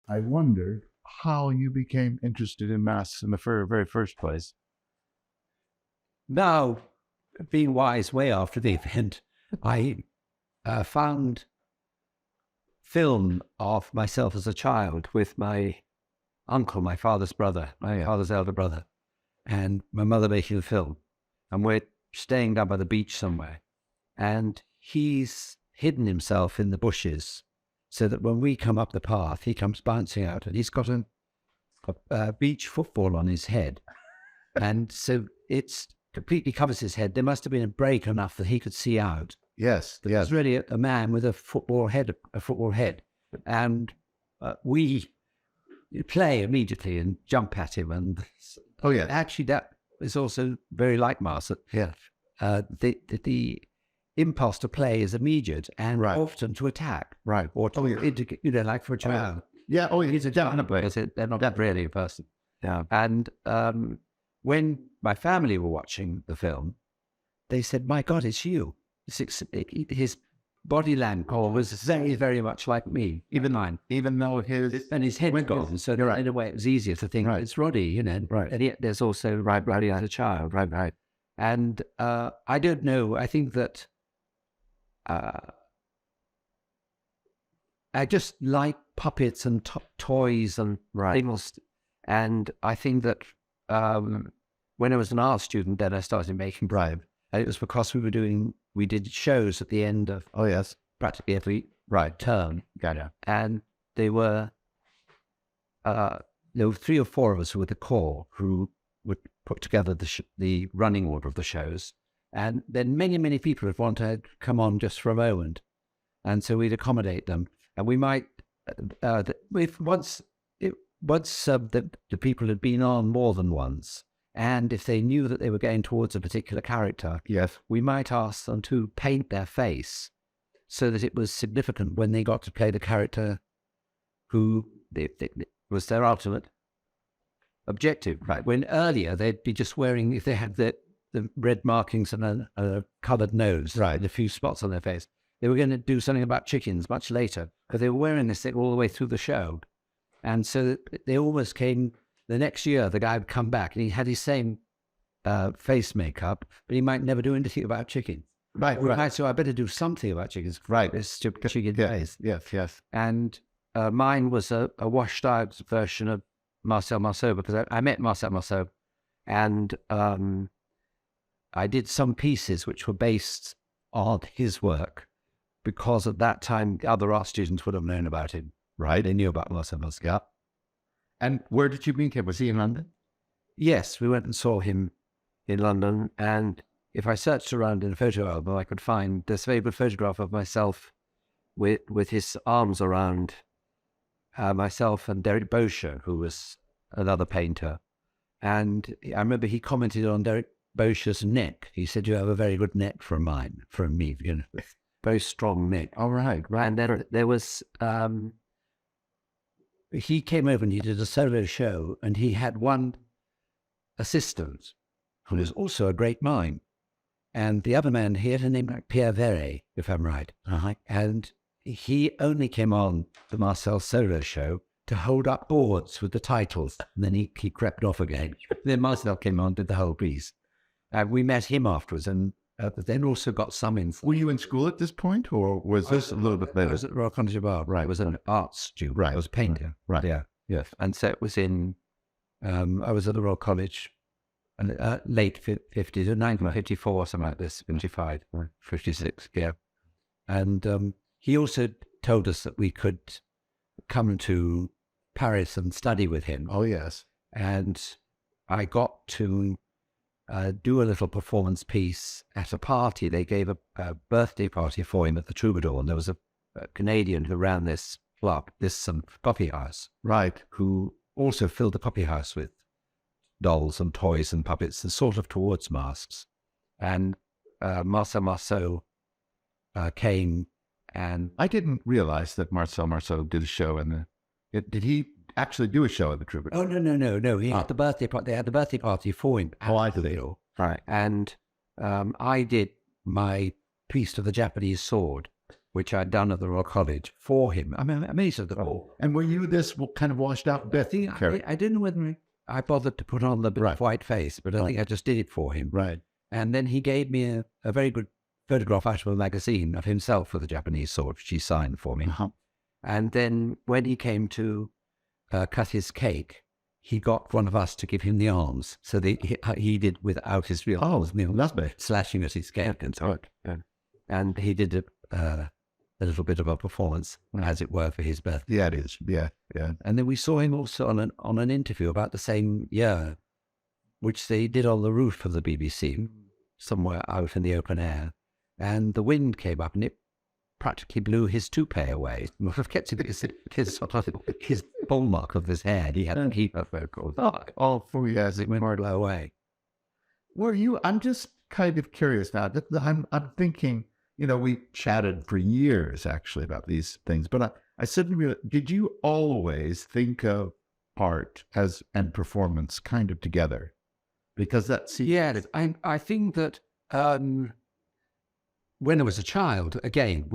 I wondered how you became interested in masks in the very first place. Now, being wise way after the event, I found film of myself as a child with my uncle, my father's brother, my father's elder brother, and my mother making the film. And we're staying down by the beach somewhere. And he's hidden himself in the bushes so that when we come up the path, he comes bouncing out, and he's got a beach football on his head. And so it's completely covers his head. There must have been a break enough that he could see out. Yes, But it's really a man with a football head. And we play immediately and jump at him. And actually that is also very like Mars. The impulse to play is immediate and often to attack. Right. Or to, like for a child. Yeah. Oh, He's a gentleman. They're not really a person. Yeah. And when my family were watching the film, they said, "My God, it's you." His body language was very, very much like me, even mine. Even though his head gone, so in a way it was easier to think it's Roddy, Right. And yet there's also Roddy as a child, right. And I don't know. I think that I just like puppets and toys and things. And I think that when I was an art student, then I started making and it was because we did shows at the end of practically every term. And they were there were 3 or 4 of us who were the core who would put together the running order of the shows. And then many people would want to come on just for a moment. And so we'd accommodate them. And we might, once the people had been on more than once, and if they knew that they were going towards a particular character, we might ask them to paint their face so that it was significant when they got to play the character who was their ultimate objective. Right. When earlier they'd be just wearing, if they had the red markings and a coloured nose, and a few spots on their face, they were going to do something about chickens much later, because they were wearing this thing all the way through the show. And so they almost came, the next year, the guy would come back and he had his same face makeup, but he might never do anything about chickens. So I better do something about chickens. This stupid chicken face. Yes. And mine was a washed out version of Marcel Marceau, because I met Marcel Marceau, and I did some pieces which were based on his work, because at that time other art students would have known about him. They knew about Marcel Marceau. And where did you meet him? Was he in London? Yes, we went and saw him in London. And if I searched around in a photo album, I could find this very good photograph of myself with his arms around myself and Derek Bosher, who was another painter. And I remember he commented on Derek Bosher's neck. He said, "You have a very good neck from me, very strong neck." All right. And then there was, he came over and he did a solo show, and he had one assistant who was also a great mime. And the other man, he had a name like Pierre Verret, if I'm right. And he only came on the Marcel solo show to hold up boards with the titles. And then he crept off again. Then Marcel came on, did the whole piece. And we met him afterwards, and then also got some info. Were you in school at this point, or was this a little bit later? I was at Royal College of Art. I was an art student. I was a painter. Yeah. Yes. And so it was in, I was at the Royal College in late 50s, 1954, something like this, 55, 56, And he also told us that we could come to Paris and study with him. Oh, yes. And I got to do a little performance piece at a party. They gave a birthday party for him at the Troubadour, and there was a Canadian who ran this club, this coffee house, who also filled the coffee house with dolls and toys and puppets, and sort of towards masks. And Marcel Marceau came, and I didn't realize that Marcel Marceau did a show did he actually do a show at the Troubadour? Oh, no. He had the birthday party. They had the birthday party for him. I did. And I did my piece to the Japanese sword. which I'd done at the Royal College for him. I mean, amazing. And were you this kind of washed out Beth character? I didn't know whether I bothered to put on the white face, but I think I just did it for him. Right. And then he gave me a very good photograph out of a magazine of himself with a Japanese sword, which he signed for me. And then when he came to cut his cake, he got one of us to give him the arms. So he did without his real arms, slashing at his cake and so on. And he did a little bit of a performance, as it were, for his birthday. Yeah, it is. Yeah. And then we saw him also on an interview about the same year, which they did on the roof of the BBC, somewhere out in the open air. And the wind came up and it practically blew his toupee away. It must have kept his ball mark of his hair. He had to keep up all 4 years. It went blow away. Were you? I'm just kind of curious now. I'm thinking. We chatted for years actually about these things, but I suddenly realized, did you always think of art and performance kind of together? Because that's I think that when I was a child, again,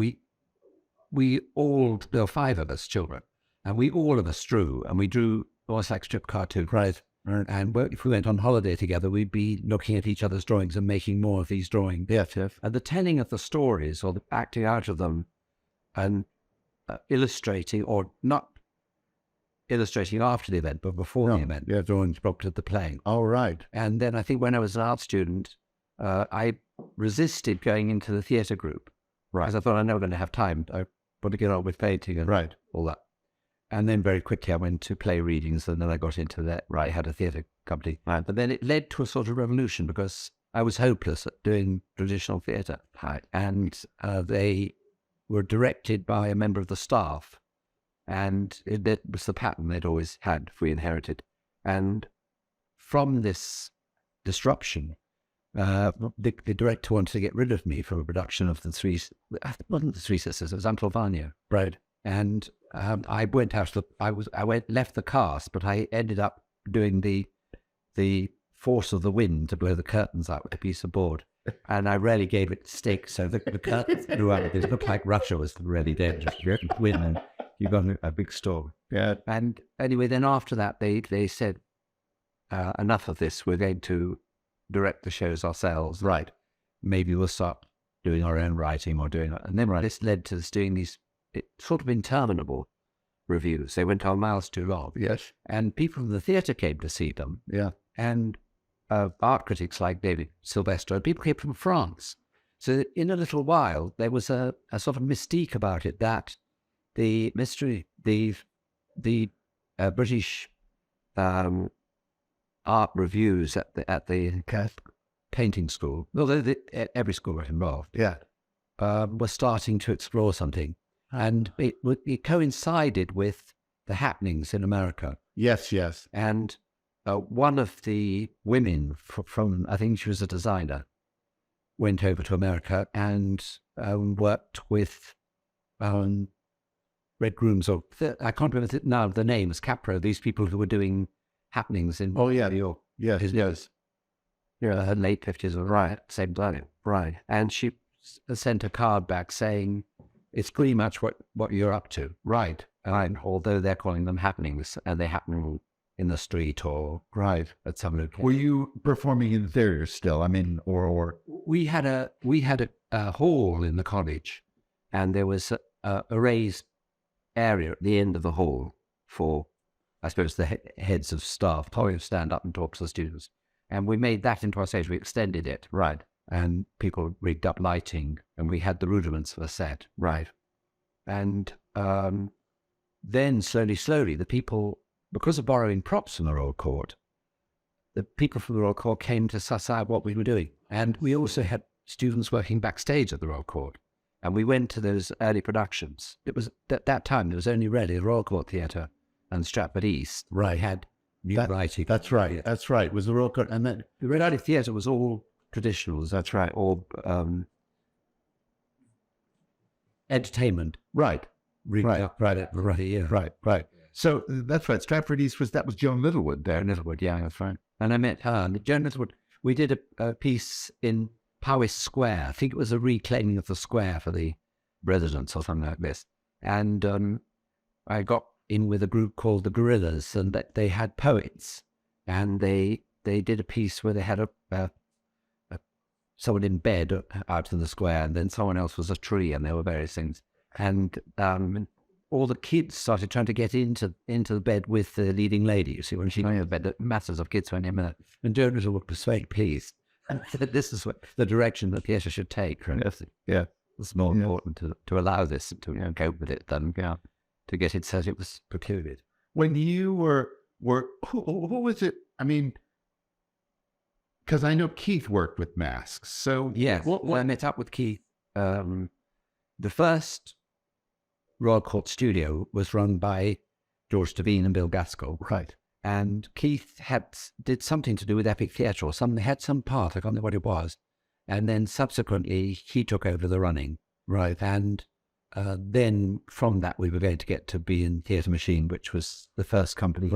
there were 5 of us children, and all of us drew, and we drew almost like strip cartoons. Right. And if we went on holiday together, we'd be looking at each other's drawings and making more of these drawings. Yes. And the telling of the stories or the acting out of them and illustrating, or not illustrating after the event, but before the event, drawings prompted the playing. All right. And then I think when I was an art student, I resisted going into the theatre group. Right. Because I thought, I'm never going to have time. I want to get on with painting and all that. And then very quickly I went to play readings, and then I got into that. I had a theatre company. Right. But then it led to a sort of revolution because I was hopeless at doing traditional theatre. Right. And they were directed by a member of the staff. And it was the pattern they'd always had, we inherited. And from this disruption, the director wanted to get rid of me from a production of it wasn't the Three Sisters, it was Uncle Vanya. Right. And I went out. Left the cast, but I ended up doing the force of the wind to blow the curtains out with a piece of board, and I rarely gave it stick, so the curtains blew out. It looked like Russia was really dangerous. Wind, and you got a big storm. Yeah. And anyway, then after that, they said, enough of this. We're going to direct the shows ourselves. Right. Maybe we'll start doing our own writing or doing. And then this led to us doing these sort of interminable reviews. They went on miles too long. Yes. And people from the theatre came to see them. Yeah. And art critics like David Silvestro, and people came from France. So in a little while, there was a sort of mystique about it that the British art reviews at the painting school, although every school was involved, were starting to explore something. And it coincided with the happenings in America. Yes. And one of the women from, I think she was a designer, went over to America and worked with Red Rooms, or I can't remember now the names, Capro, these people who were doing happenings in New York. Yes. Her late 50s, right, same time. Right. And she sent a card back saying, it's pretty much what you're up to. Right. And although they're calling them happenings, and they happen in the street or at some location. Were you performing in theater still? I mean, or we had a hall in the college, and there was a raised area at the end of the hall for, I suppose, the heads of staff to stand up and talk to the students. And we made that into our stage. We extended it. Right. And people rigged up lighting, and we had the rudiments of a set. Right. And then slowly, the people, because of borrowing props from the Royal Court, the people from the Royal Court came to suss out what we were doing. And we also had students working backstage at the Royal Court. And we went to those early productions. It was at that time, there was only really the Royal Court Theatre and Stratford East. Right. Had new writing. That's right. That's right. It was the Royal Court. And then the Red Eye Theatre was all traditionals. That's right. Or entertainment. Right. Right. So that's right. Stratford East that was Joan Littlewood there. Littlewood, yeah, that's right. And I met her. And Joan Littlewood, we did a piece in Powys Square. I think it was a reclaiming of the square for the residence or something like this. And I got in with a group called the Gorillas, and they had poets, and they did a piece where they had someone in bed out in the square, and then someone else was a tree, and there were various things. And all the kids started trying to get into the bed with the leading lady. You see, when she went in the bed, masses of kids went in there, and Jonas was very pleased. And said, this is the direction that theatre should take. Right? Yes. Yeah. It's more important to allow this, to cope with it, than to get it said it was precluded. When you were who was it? I mean, because I know Keith worked with masks. So yes, I met up with Keith. The first Royal Court studio was run by George Devine and Bill Gaskell. Right. And Keith did something to do with epic theatre or something. Had some part, I can't know what it was. And then subsequently, he took over the running. Right. And then from that, we were going to get to be in Theatre Machine, which was the first company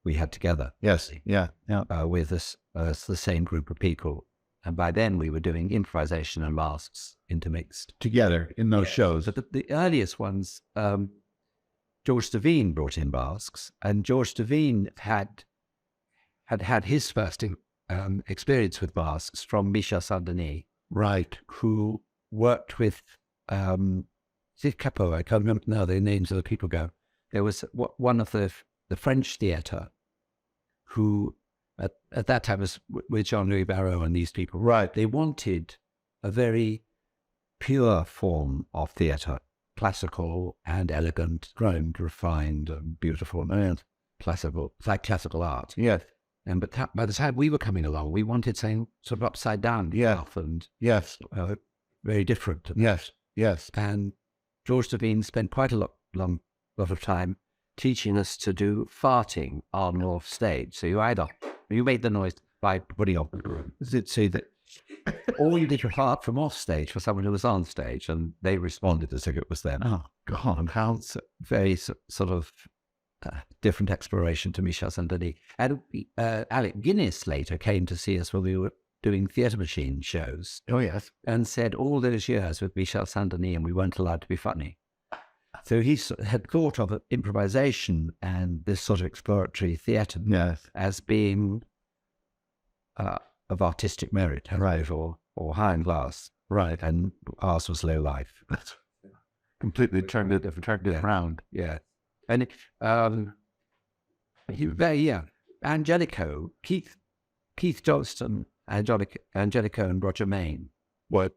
we had together. Yes. Yeah. Yeah. With us, the same group of people. And by then, we were doing improvisation and masks intermixed Together in those shows. But the earliest ones, George Devine brought in masks, and George Devine had his first experience with masks from Michel Saint-Denis, Right. who worked with Capot. I can't remember now the names of the people go. There was one of the French theatre who at that time was with Jean-Louis Barrault and these people. Right. They wanted a very pure form of theatre, classical and elegant, and refined and beautiful, and classical, like classical art. Yes. And but by the time we were coming along, we wanted something sort of upside down stuff and Yes. very different. Yes. Yes. And George Devine spent quite a lot of time teaching us to do farting on off stage. So you made the noise by putting on the room. So that or you did your fart from off stage for someone who was on stage, and they responded as if it was them. Oh God, how very sort of different exploration to Michel Saint-Denis. And Alec Guinness later came to see us when we were doing Theatre Machine shows. Oh yes. And said all those years with Michel Saint-Denis, and we weren't allowed to be funny. So he had thought of improvisation and this sort of exploratory theatre as being of artistic merit, right, or high in class, right, and ours was low life. That's completely turned it around. Yeah, and Angelico, Keith Johnstone, Angelico, and Roger Main were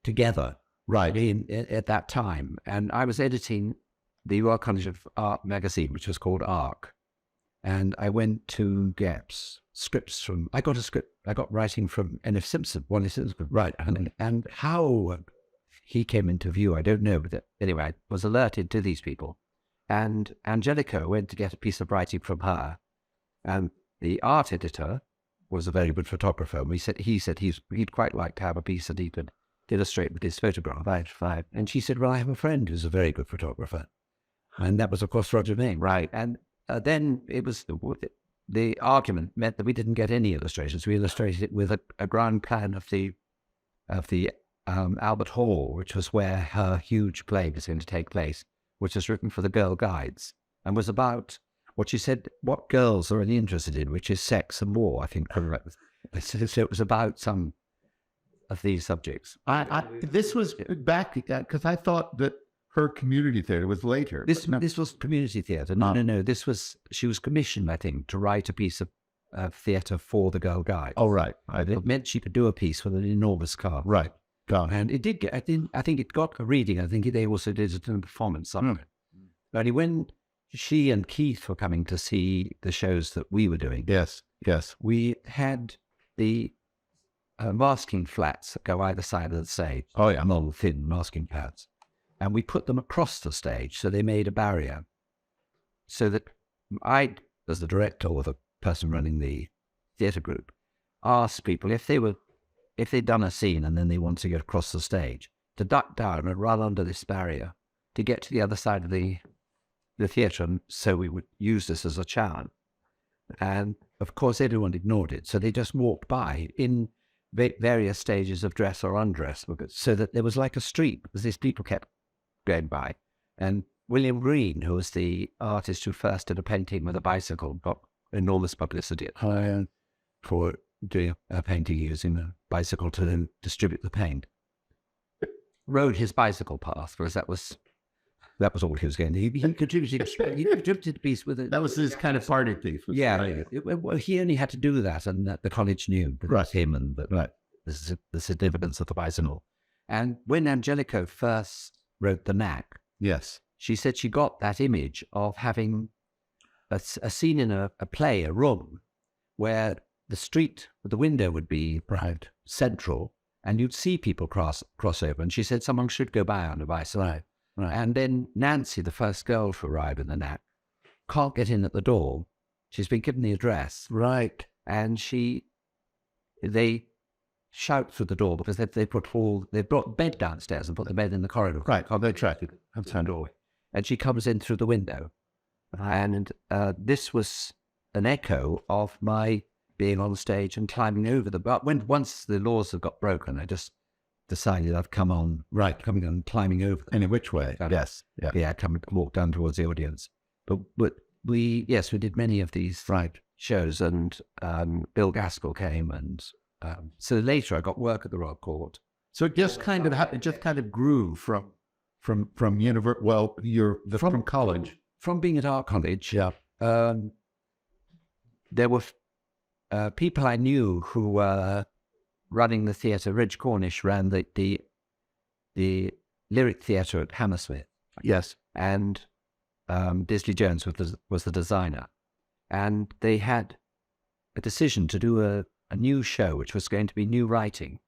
together. Right. At that time. And I was editing the Royal College of Art magazine, which was called ARC. And I went to get scripts I got writing from N.F. Simpson, Wally Simpson. Right. And how he came into view, I don't know. But anyway, I was alerted to these people. And Angelico went to get a piece of writing from her. And the art editor was a very good photographer. And he said he'd quite like to have a piece that he could illustrate with his photograph. Right. And she said, well, I have a friend who's a very good photographer. And that was, of course, Roger Main. Right. And then it was the argument meant that we didn't get any illustrations. We illustrated it with a ground plan of the Albert Hall, which was where her huge play was going to take place, which was written for the Girl Guides and was about what she said, what girls are really interested in, which is sex and war, I think. So it was about some of these subjects. This was back because I thought that her community theatre was later. This was community theatre. No. She was commissioned, I think, to write a piece of theatre for the Girl Guides. Oh, right. It meant she could do a piece with an enormous cast. Right. And it did get. I think it got a reading. I think they also did a performance of it. Only when she and Keith were coming to see the shows that we were doing. Yes. We had the masking flats that go either side of the stage. Oh, yeah. Long, thin masking pads. And we put them across the stage, so they made a barrier. So that I, as the director or the person running the theatre group, asked people if they'd done a scene and then they wanted to get across the stage, to duck down and run under this barrier to get to the other side of the theatre, and so we would use this as a challenge. And of course, everyone ignored it, so they just walked by. In various stages of dress or undress, so that there was like a street, because these people kept going by. And William Green, who was the artist who first did a painting with a bicycle, got enormous publicity at high for doing a painting using a bicycle to then distribute the paint. Rode his bicycle path, because that was all he was going to do. He contributed a piece with it. That was his kind of party thief. Yeah. Well, he only had to do that, and the college knew that it was him and the significance of the bicycle. And when Angelico first wrote The Knack, yes, she said she got that image of having a scene in a play, a room, where the street, the window would be central, and you'd see people cross over. And she said someone should go by on a bicycle. Right. And then Nancy, the first girl to arrive in the Knack, can't get in at the door. She's been given the address. Right. And they shout through the door, because they brought bed downstairs and put the bed in the corridor. Right. Oh, they tried to outside doorway. And she comes in through the window. And this was an echo of my being on stage and climbing over once the laws have got broken, I just decided I've coming on, climbing over them. In which way? Yes. Yeah, walk down towards the audience. But we did many of these shows, and Bill Gaskell came, and so later I got work at the Royal Court. So it just kind of grew from college. From being at art college. Yeah. There were people I knew who were running the theatre. Ridge Cornish ran the Lyric Theatre at Hammersmith. Yes. And Disley Jones was the designer. And they had a decision to do a new show, which was going to be new writing,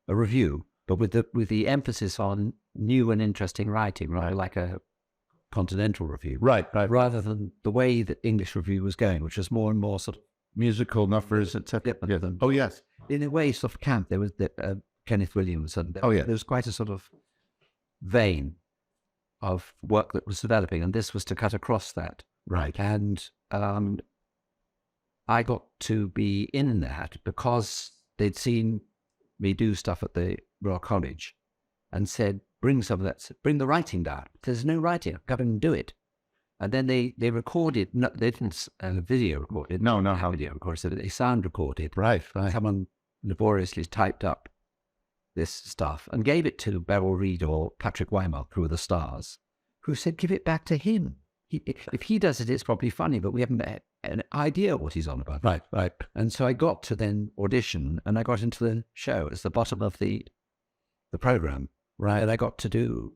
a review, but with the emphasis on new and interesting writing, like a continental review. Right. Rather than the way that English review was going, which was more and more sort of musical numbers, etc. Yeah. Oh, yes. In a way, sort of camp. There was Kenneth Williams, and there was quite a sort of vein of work that was developing, and this was to cut across that. Right. And I got to be in that because they'd seen me do stuff at the Royal College and said, bring the writing down. There's no writing, come and do it. And then they recorded, they didn't video record it. No. How video recorded, so they sound recorded. Right. Someone laboriously typed up this stuff and gave it to Beryl Reid or Patrick Weimar, who were the stars, who said, give it back to him. If he does it, it's probably funny, but we haven't an idea what he's on about. Right. And so I got to then audition, and I got into the show as the bottom of the program. Right. And I got to do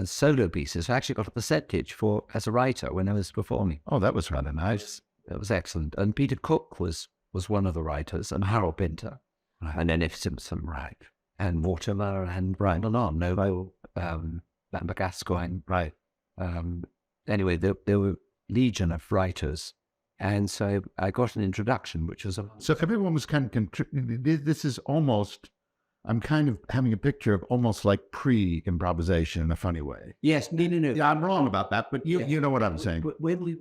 solo pieces. I actually got the set pitch as a writer when I was performing. Oh, that was rather nice. That was excellent. And Peter Cook was one of the writers, and Harold Pinter, and then F. Simpson, and Mortimer, and on, Novo, Lambert Gascoigne. Right. Anyway, there were legion of writers. And so I got an introduction, which was... So everyone was kind of contributing. This is almost... I'm kind of having a picture of almost like pre-improvisation in a funny way. Yes, no. Yeah, I'm wrong about that, but you know what I'm saying. When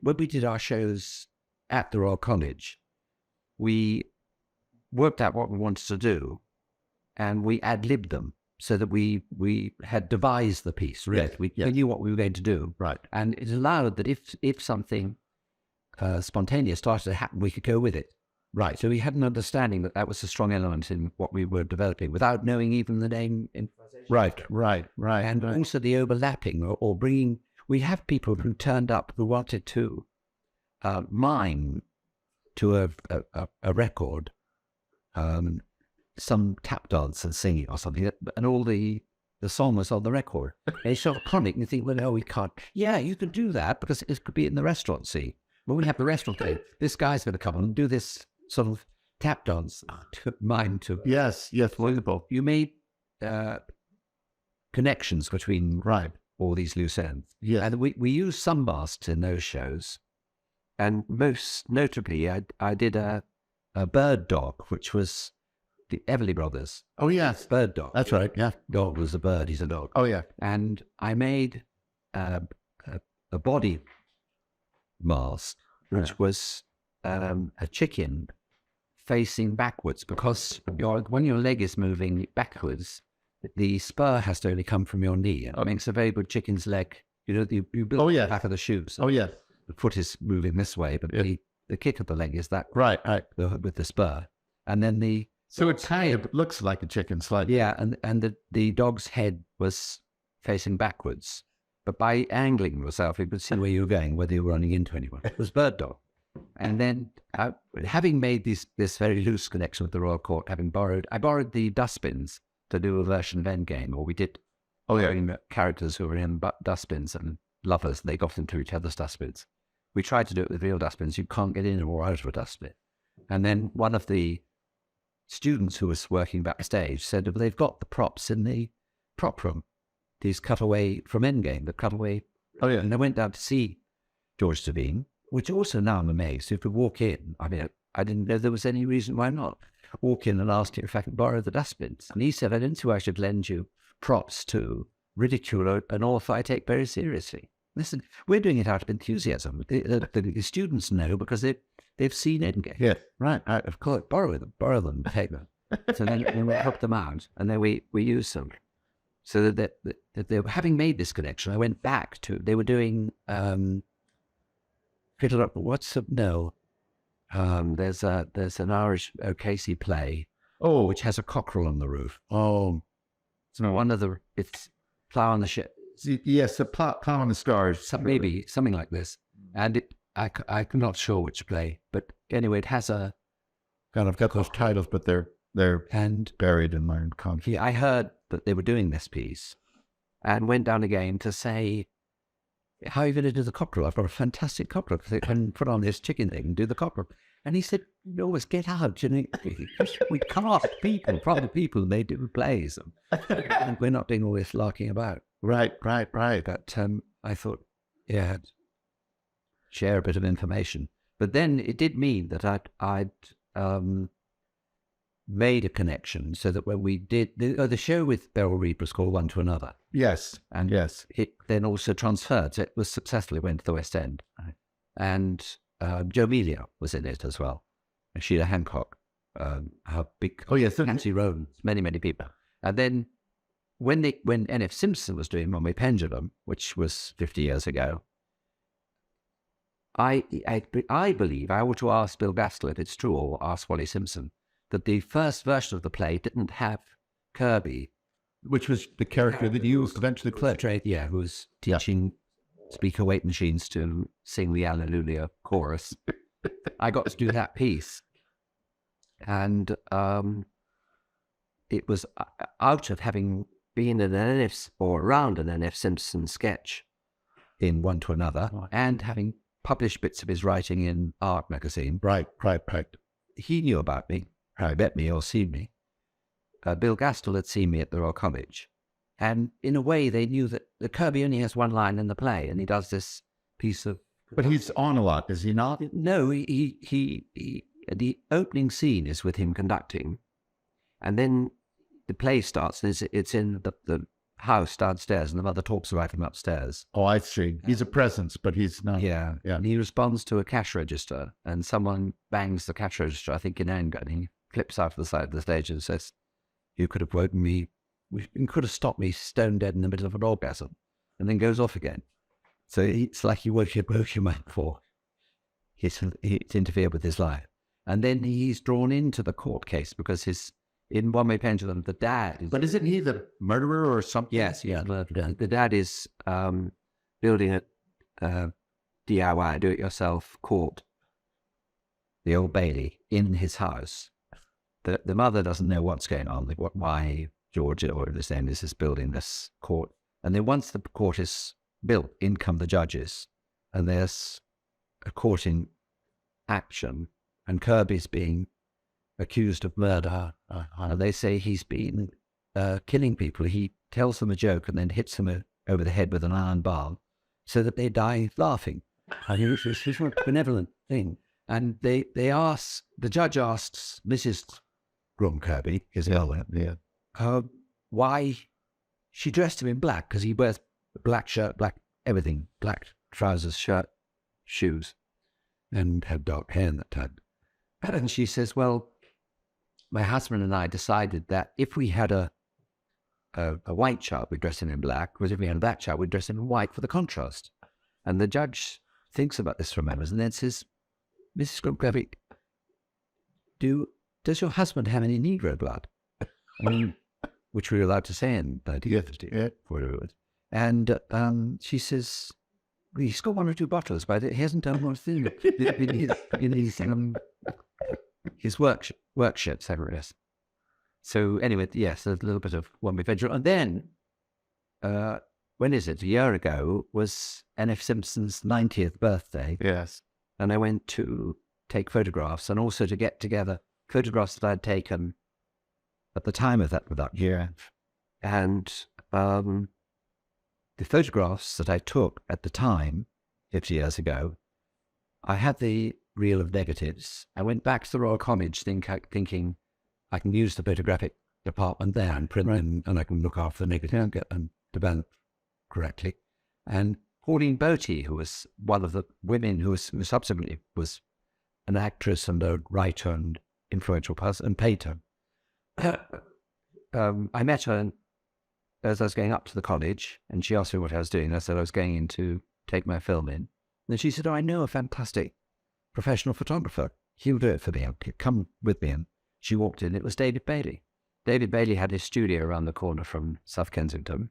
we did our shows at the Royal College, we worked out what we wanted to do, and we ad-libbed them so that we had devised the piece. Really, we knew what we were going to do. Right, and it allowed that if something spontaneous started to happen, we could go with it. Right. So we had an understanding that was a strong element in what we were developing without knowing even the name improvisation. Right. And also the overlapping or bringing... We have people who turned up who wanted to mime to a record some tap dance and singing or something, and all the song was on the record. And it's sort of comic, and you think, well, no, we can't. Yeah, you can do that because it could be in the restaurant scene. When we have the restaurant thing, this guy's going to come and do this sort of tap dance to mime to. Yes, wonderful. You made connections between all these loose ends. Yeah. And we used some masks in those shows. And most notably, I did a bird dog, which was the Everly Brothers. Oh, yes. Bird dog. That's right, yeah. Dog was a bird, he's a dog. Oh, yeah. And I made a body mask, which was a chicken facing backwards, because when your leg is moving backwards, the spur has to only come from your knee. And it makes a very good chicken's leg. You build the back of the shoes. Oh, yeah. The foot is moving this way, but the kick of the leg is that right. With the spur. And then so it kind of looks like a chicken slightly. Yeah, and the dog's head was facing backwards. But by angling yourself, you could see where you were going, whether you were running into anyone. It was bird dog. And then, having made this very loose connection with the Royal Court, I borrowed the dustbins to do a version of Endgame, or we did. Characters who were in dustbins and lovers, they got into each other's dustbins. We tried to do it with real dustbins. You can't get in or out of a dustbin. And then one of the students who was working backstage said, well, they've got the props in the prop room. These cut away from Endgame, the cutaway. Oh, yeah. And I went down to see George Devine, which also now I'm amazed. If we walk in, I mean, I didn't know there was any reason why not. Walk in and ask him if I could borrow the dustbins. And he said, I didn't see why I should lend you props to ridicule an author I take very seriously. Listen, we're doing it out of enthusiasm. The students know because they've seen Endgame. Yeah, right. Of course, borrow them, take them. So then we help them out, and then we use them. So that they were having made this connection, I went back to, they were doing, there's an Irish O'Casey play, which has a cockerel on the roof. Oh, so it's Plough on the Ship. Yes, the Plough on the Stars. Maybe something like this. And I'm not sure which play, but anyway, it has a kind of got those titles, but they're buried in my conscience. I heard that they were doing this piece, and went down again to say, how are you going to do the cockerel? I've got a fantastic cockerel. They can put on this chicken thing and do the cockerel. And he said, you always get out. We cast people, proper people, they do plays. And we're not doing all this larking about. Right. But I thought, I'd share a bit of information. But then it did mean that I'd made a connection, so that when we did the show with Beryl Reid was called One to Another. Yes. And yes, it then also transferred. So it was successfully went to the West End. Right. And Joe Melia was in it as well. And Sheila Hancock, her big Nancy Rowan, many people. And then when N.F. Simpson was doing One Way Pendulum, which was 50 years ago, I believe I ought to ask Bill Gaskell if it's true, or ask Wally Simpson, that the first version of the play didn't have Kirby, which was the character that you eventually played. Yeah, who was teaching speaker weight machines to sing the Alleluia chorus. I got to do that piece, and it was out of having been in an N.F. or around an N.F. Simpson sketch in One to Another, and having published bits of his writing in Art magazine. Right. He knew about me, probably met me or seen me. Bill Gaskell had seen me at the Royal College. And in a way, they knew that the Kirby only has one line in the play, and he does this piece of... But he's on a lot, is he not? No, he the opening scene is with him conducting, and then the play starts, and it's in the house downstairs, and the mother talks about him upstairs. Oh, I see. He's a presence, but he's not. Yeah. And he responds to a cash register, and someone bangs the cash register, I think in anger, and he flips out of the side of the stage and says, you could have woken me, you could have stopped me stone dead in the middle of an orgasm, and then goes off again. So it's like he woke him up for he's interfered with his life. And then he's drawn into the court case because in One Way Pendulum, the dad... But isn't he the murderer or something? Yes, yeah. The dad is building a DIY, do-it-yourself court, the Old Bailey, in his house. The mother doesn't know what's going on, why George, or his name is building this court. And then once the court is built, in come the judges, and there's a court in action, and Kirby's being accused of murder. And they say he's been killing people. He tells them a joke and then hits them over the head with an iron bar so that they die laughing. And it's a benevolent thing. And the judge asks Mrs. Grum Kirby, his elder, why she dressed him in black, because he wears black shirt, black everything, black trousers, shirt, shoes, and had dark hair in that time. And she says, well, my husband and I decided that if we had a white child, we'd dress him in black, whereas if we had a black child, we'd dress him in white for the contrast. And the judge thinks about this for a moment and then says, Mrs. Grubgravic, does your husband have any Negro blood? I mean, which we were allowed to say in 1950, whatever it was. And she says, well, he's got 1 or 2 bottles, but he hasn't done one thing in his workshops, I guess. So anyway, yes, a little bit of one adventure. And then, when is it? A year ago was N.F. Simpson's 90th birthday. Yes. And I went to take photographs and also to get together photographs that I'd taken at the time of that production. Yeah. And the photographs that I took at the time, 50 years ago, I had the reel of negatives. I went back to the Royal College thinking I can use the photographic department there and print them, and I can look after the negatives and get them developed correctly. And Pauline Boty, who was one of the women who subsequently was an actress and a writer and influential person and painter, I met her as I was going up to the college, and she asked me what I was doing. I said I was going in to take my film in. And then she said, oh, I know a fantastic professional photographer. He'll do it for me. Come with me. And she walked in. It was David Bailey. David Bailey had his studio around the corner from South Kensington,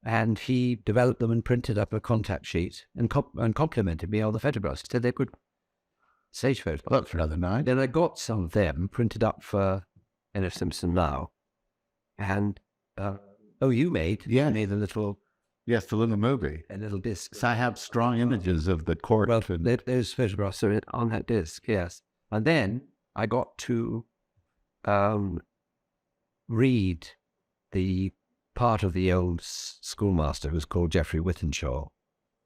and he developed them and printed up a contact sheet and complimented me on the photographs. He said they could stage photos. Well, that's rather nice. Then I got some of them printed up for N.F. Simpson now. And, you made the little... Yes, the little movie. A little disc. So I have strong images of the court. Well, those photographs are on that disc, yes. And then I got to read the part of the old schoolmaster who was called Geoffrey Whittenshaw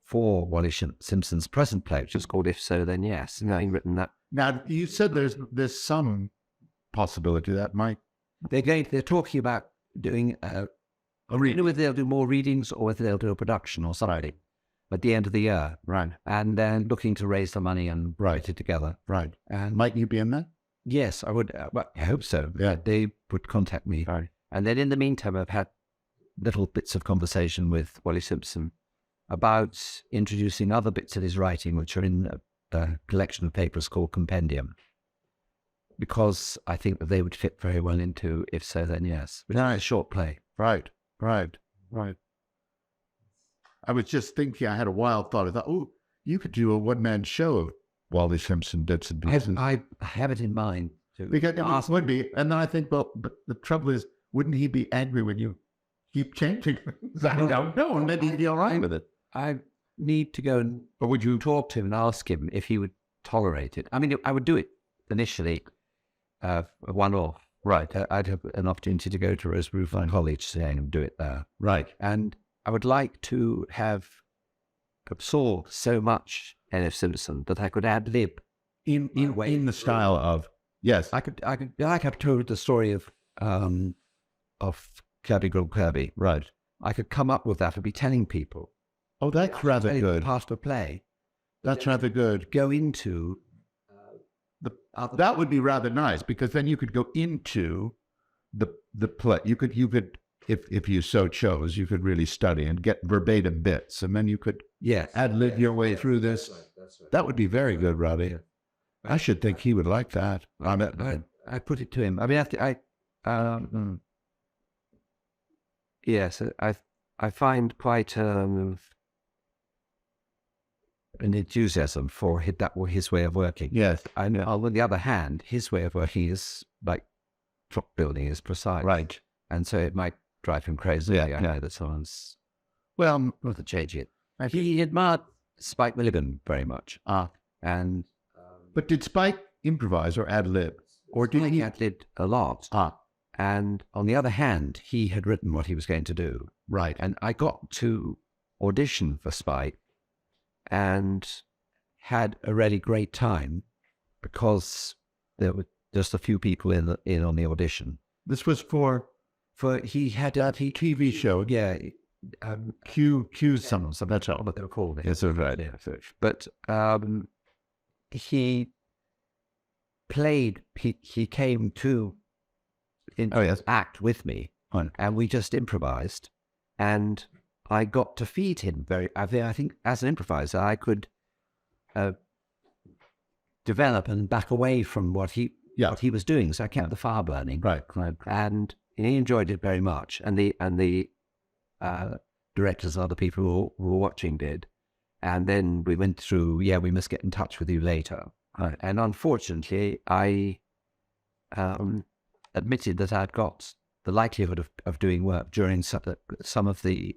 for Wally Simpson's present play, which was called If So, Then Yes. And I've written that. Now, you said there's some possibility that might... They're talking about doing I don't know whether they'll do more readings or whether they'll do a production or something at the end of the year. Right. And then looking to raise the money and write it together. Right. And might you be in that? Yes, I would. I hope so. Yeah. They would contact me. Right. And then in the meantime, I've had little bits of conversation with Wally Simpson about introducing other bits of his writing, which are in a collection of papers called Compendium, because I think that they would fit very well into If So, Then Yes, which is a short play. Right. I was just thinking, I had a wild thought. I thought, oh, you could do a one-man show of Wally Simpson bits and pieces. I have it in mind. Because it would be. And then I think, well, but the trouble is, wouldn't he be angry when you keep changing things? I don't know. And maybe he'd be all right with it. I need to go and or would you talk to him and ask him if he would tolerate it. I mean, I would do it initially, one-off. Right. I'd have an opportunity to go to Rosebery College saying and do it there. Right. And I would like to have absorbed so much N.F. Simpson that I could ad-lib in the style of, yes. I could like I've told the story of Kirby Girl Kirby. Right. I could come up with that and be telling people. Oh, that's rather good. Part of a play. That's rather good. Go into that would be rather nice, because then you could go into the play. You could if you so chose, you could really study and get verbatim bits, and then you could ad-lib your way through this. That's right. That would be very good, Roddy. Yeah. I should think he would like that. I put it to him. I mean, yes, I find quite an enthusiasm for his way of working. Yes. I know. On the other hand, his way of working is like clock building is precise. Right. And so it might drive him crazy. Yeah. I know that someone's not to change it. He admired Spike Milligan very much. And but did Spike improvise or ad-lib? Or did he ad-lib a lot? And on the other hand, he had written what he was going to do. Right. And I got to audition for Spike and had a really great time because there were just a few people in on the audition. This was for he had a TV show. Yeah. Q something. That's all. What they were called. Yes, that's right. Yeah. But he played, he came to act with me, and we just improvised, and I got to feed him I think as an improviser, I could develop and back away from what he was doing. So I kept the fire burning, right. And he enjoyed it very much, and the directors and other people who were watching did. And then we went through, we must get in touch with you later. Right. And unfortunately, I admitted that I'd got the likelihood of doing work during some of the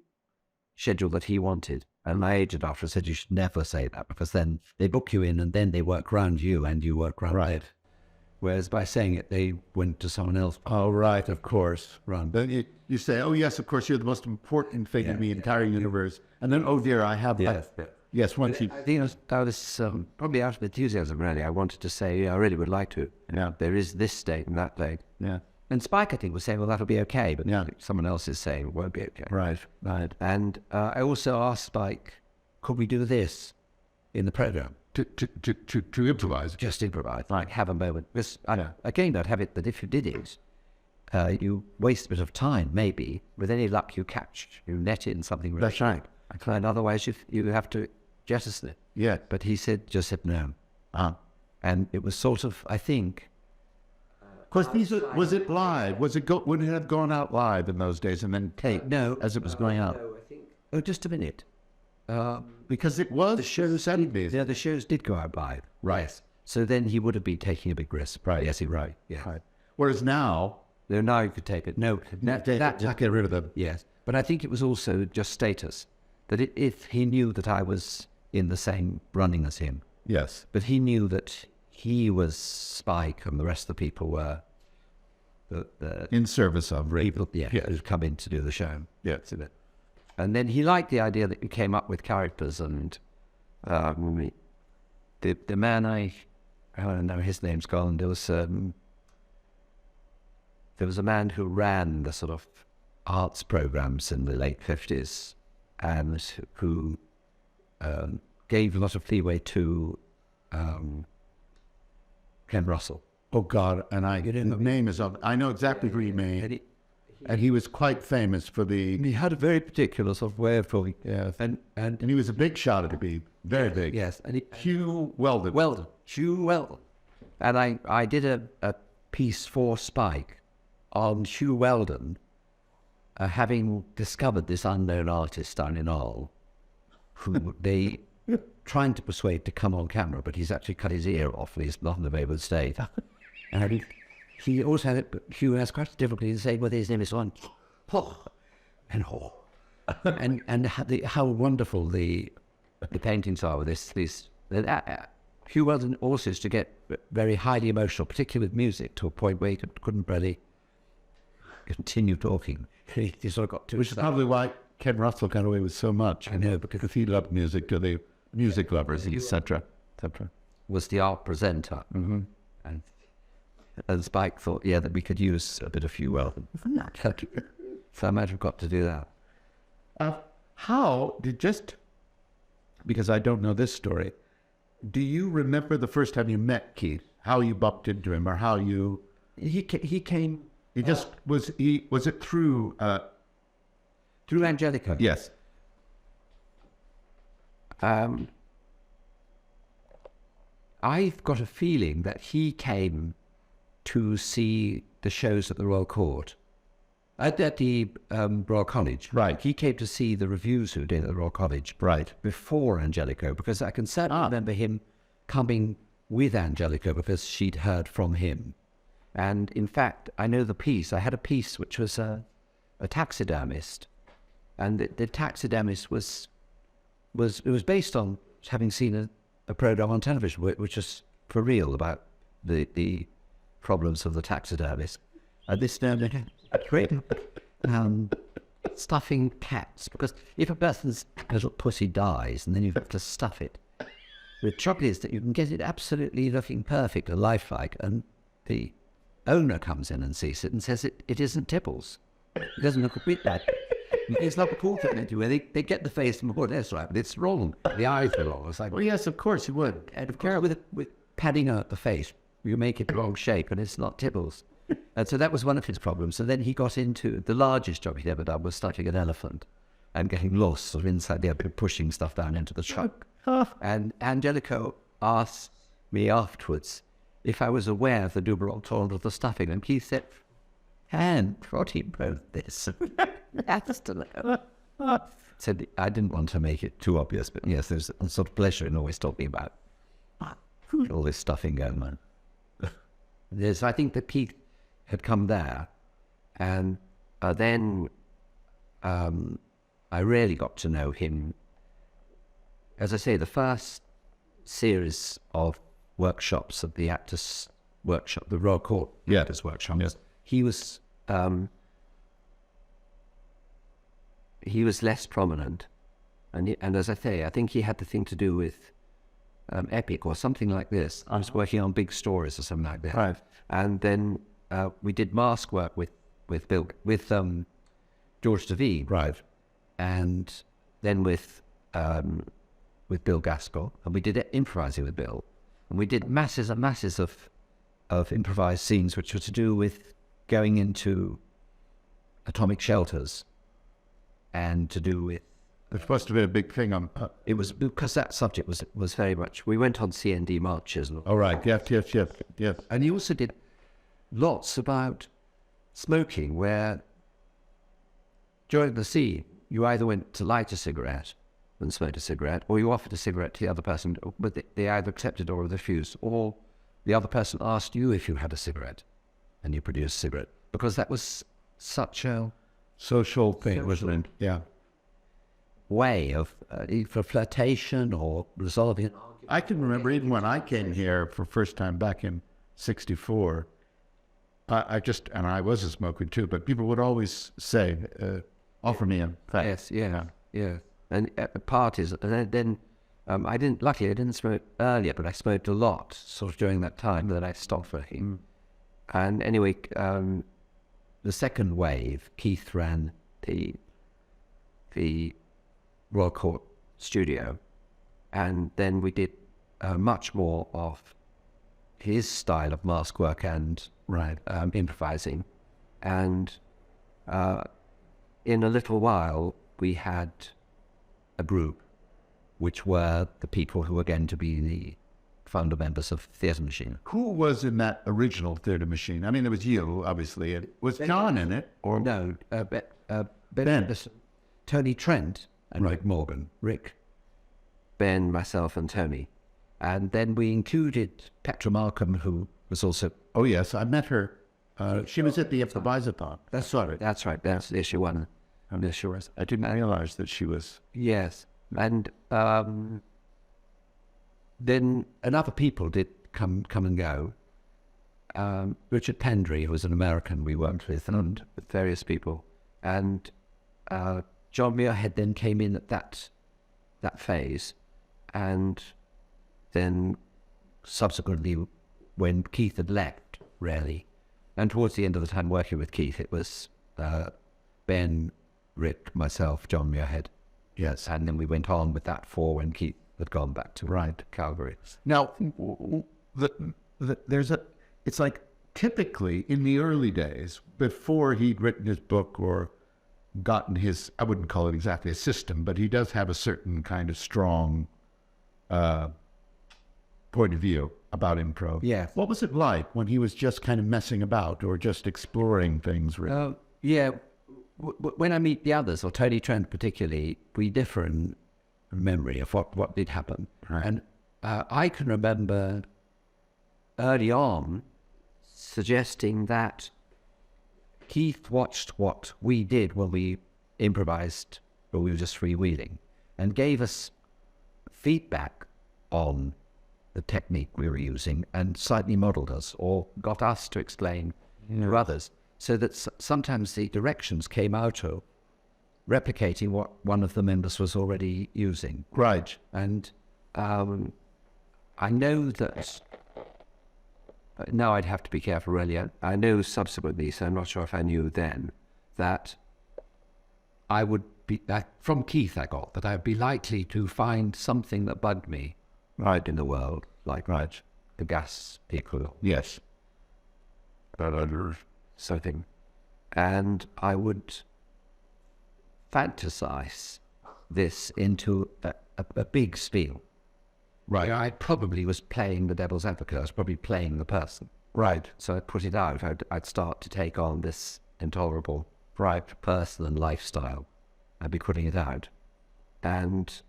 schedule that he wanted. And my agent after said, you should never say that, because then they book you in and then they work around you and you work around them. Whereas by saying it, they went to someone else. Oh, right, of course. Then you say, oh, yes, of course, you're the most important thing in the entire universe. And then, oh, dear, I have... Yes, once you... I think that was probably out of enthusiasm, really. I wanted to say, I really would like to. Yeah. There is this date and that date. Yeah. And Spike, I think, was saying, well, that'll be okay. But someone else is saying it won't be okay. Right. And I also asked Spike, could we do this in the program? To improvise. Just improvise, like have a moment. Because again, I'd have it that if you did it, you waste a bit of time, maybe. With any luck, you net in something really. That's right. And otherwise, you have to jettison it. Yeah. But he said no. And it was sort of, I think... Of course, was it live? Would it have gone out live in those days and then taped? No. As it was going out? No, I think... Oh, just a minute. Because it was the shows. The shows did go out live. Right. Yes. So then he would have been taking a big risk. Right. Yes, right. Yeah. Right. Whereas now... Now you could tape it. No. Just get rid of them. Yes. But I think it was also just status. That if he knew that I was in the same running as him. Yes. But he knew that he was Spike and the rest of the people were... in service of people, who'd come in to do the show. Yes. And then he liked the idea that we came up with characters, and the man I don't know, his name's gone. There was a man who ran the sort of arts programs in the late 50s, and who gave a lot of leeway to Ken Russell. Oh God! And his name is up. I know exactly who you mean. And he was quite famous for the... He had a very particular sort of way of talking. Yes. And he was a big shot to be very big. Yes. And Hugh Weldon. Hugh Weldon. And I did a piece for Spike on Hugh Weldon, having discovered this unknown artist down in Hull, who they trying to persuade to come on camera, but he's actually cut his ear off and he's not in the available state. And he also had it, but Hugh has quite a difficulty in saying whether his name is on. And how wonderful the paintings are with this. Hugh Weldon also used to get very highly emotional, particularly with music, to a point where he couldn't really continue talking. He sort of got too... Which is probably why Ken Russell got away with so much. I know, because he loved music to the music lovers, etc. Was the art presenter. Mm-hmm. And Spike thought, that we could use a bit of Hugh Weldon. So I might have got to do that. Because I don't know this story, do you remember the first time you met Keith? How you bumped into him, or how you... He came... was it through... through Angelica? Yes. I've got a feeling that he came to see the shows at the Royal Court, at the Royal College. Right. He came to see the reviews who did at the Royal College. Right. Before Angelico, because I can certainly remember him coming with Angelico because she'd heard from him. And in fact, I know the piece. I had a piece which was a taxidermist, and the taxidermist was based on having seen a program on television, which was for real about the problems of the taxidermist. This stuffing cats, because if a person's little pussy dies and then you have to stuff it, the trouble is that you can get it absolutely looking perfect and lifelike, and the owner comes in and sees it and says it isn't Tipples. It doesn't look a bit bad. It's like a portrait where they get the face more or less right, but it's wrong. The eyes are wrong. It's like, well, yes, of course you would. And of course, with padding out the face, you make it the wrong shape, and it's not Tipples. And so that was one of his problems. So then he got into the largest job he'd ever done was starting an elephant and getting lost sort of inside there, pushing stuff down into the truck. And Angelico asked me afterwards if I was aware of the double told of the stuffing. And Keith said, and Roddy wrote this. Said I didn't want to make it too obvious, but yes, there's a sort of pleasure in always talking about all this stuffing going on. Yes, I think that Keith had come there, and then I really got to know him. As I say, the first series of workshops of the Actors Workshop, the Royal Court Actors Workshop, he was less prominent, and as I say, I think he had the thing to do with Epic or something like this. I was working on big stories or something like that, Right. And then we did mask work with George Devine, Right. and then with Bill Gaskell, and we did improvising with Bill, and we did masses and masses of improvised scenes, which were to do with going into atomic shelters, and to do with. There's supposed to be a big thing on. It was because that subject was very much. We went on CND marches. Oh, right. Yes. And he also did lots about smoking, where during the scene, you either went to light a cigarette and smoked a cigarette, or you offered a cigarette to the other person, but they either accepted or refused, or the other person asked you if you had a cigarette, and you produced a cigarette, because that was such a Social thing, wasn't it? Yeah. way of for flirtation or resolving an argument. I can remember even when I came here for first time back in '64, I was a smoker too, but people would always say, offer me a thing. Yes, yeah. And at the parties, and then luckily I didn't smoke earlier, but I smoked a lot sort of during that time that I stopped for him. And anyway, the second wave, Keith ran the Royal Court studio, and then we did much more of his style of mask work and improvising. And in a little while, we had a group, which were the people who were going to be the founder members of Theatre Machine. Who was in that original Theatre Machine? I mean, there was you, obviously. Was John in it? Or no, Ben Anderson, Tony Trent, and Rick Morgan. Rick, Ben, myself, and Tony. And then we included Petra Markham, who was also... Oh, yes, I met her. She was at the Improvisathon. That's right. That's right. That's the issue one. The issue was. I didn't realize that she was... Yes. And then other people did come and go. Richard Pendry, who was an American we worked with, and various people. And John Muirhead then came in at that phase. And then subsequently, when Keith had left, really, and towards the end of the time working with Keith, it was Ben, Rick, myself, John Muirhead. Yes. And then we went on with that four when Keith had gone back to Calgary. Now, it's like typically in the early days, before he'd written his book or gotten his, I wouldn't call it exactly a system, but he does have a certain kind of strong point of view about improv. Yeah. What was it like when he was just kind of messing about or just exploring things? Really? Yeah. When I meet the others, or Tony Trent particularly, we differ in memory of what did happen. Right. And I can remember early on suggesting that Keith watched what we did when we improvised, or we were just freewheeling, and gave us feedback on the technique we were using and slightly modelled us, or got us to explain to others. So that sometimes the directions came out of replicating what one of the members was already using. Right. And I know that, now I'd have to be careful really, I know subsequently, so I'm not sure if I knew then, that I would be, from Keith I got, that I'd be likely to find something that bugged me in the world, like the gas people. Yes. something, and I would fantasize this into a big spiel. Right. I probably was playing the devil's advocate. I was probably playing the person. Right. So I'd put it out. I'd start to take on this intolerable private person and lifestyle. I'd be putting it out. And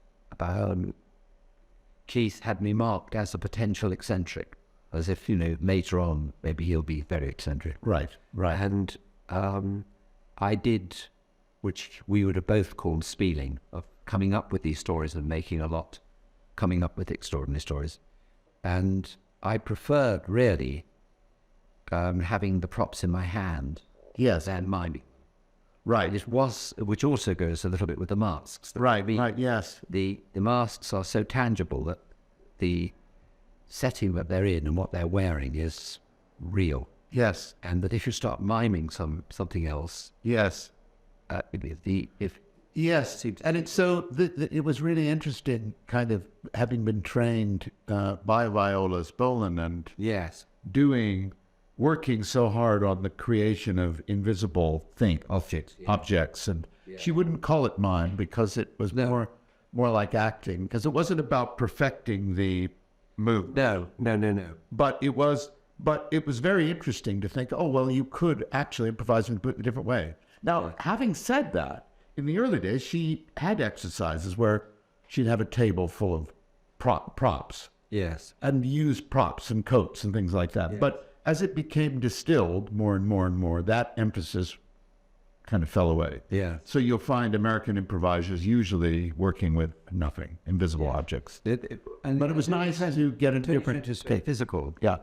Keith had me marked as a potential eccentric, as if, later on, maybe he'll be very eccentric. Right. Right. And I did, which we would have both called spieling, of coming up with these stories and coming up with extraordinary stories. And I preferred, really, having the props in my hand. Yes. Than miming. Right. Which also goes a little bit with the masks. Right, yes. The masks are so tangible that the setting that they're in and what they're wearing is real. Yes. And that if you start miming something else... Yes. Yes, and it's so it was really interesting, kind of having been trained by Viola Spolin and yes, working so hard on the creation of invisible objects, and she wouldn't call it mime because it was more like acting, because it wasn't about perfecting the move. No. But it was very interesting to think, oh well, you could actually improvise in a different way. Now, having said that, in the early days, she had exercises where she'd have a table full of props. Yes. And use props and coats and things like that. Yes. But as it became distilled more and more and more, that emphasis kind of fell away. Yeah. So you'll find American improvisers usually working with nothing, invisible objects. But it was nice to get into different... Physical. Yeah.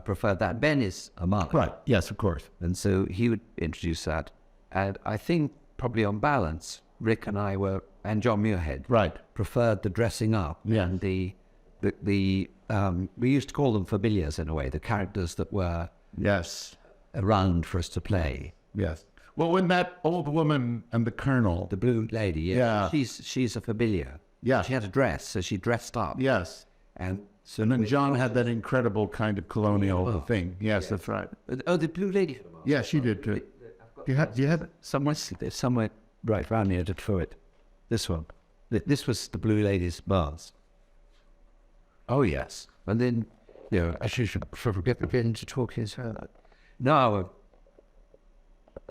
Preferred that. Ben is a mark. Right. Yes, of course. And so he would introduce that. And I think probably on balance, Rick and I and John Muirhead, right, preferred the dressing up. Yeah. And we used to call them familiars in a way, the characters that were around for us to play. Yes. Well, when that old woman and the colonel, the blue lady, she's a familiar. Yeah. She had a dress, so she dressed up. Yes. And then John had that incredible kind of colonial thing. Yes, that's right. Oh, the blue lady. Yeah, she did too. Do you have it? Somewhere right around here to throw it. This one. This was the blue lady's mask. Oh, yes. And then, I should forget to talk his now,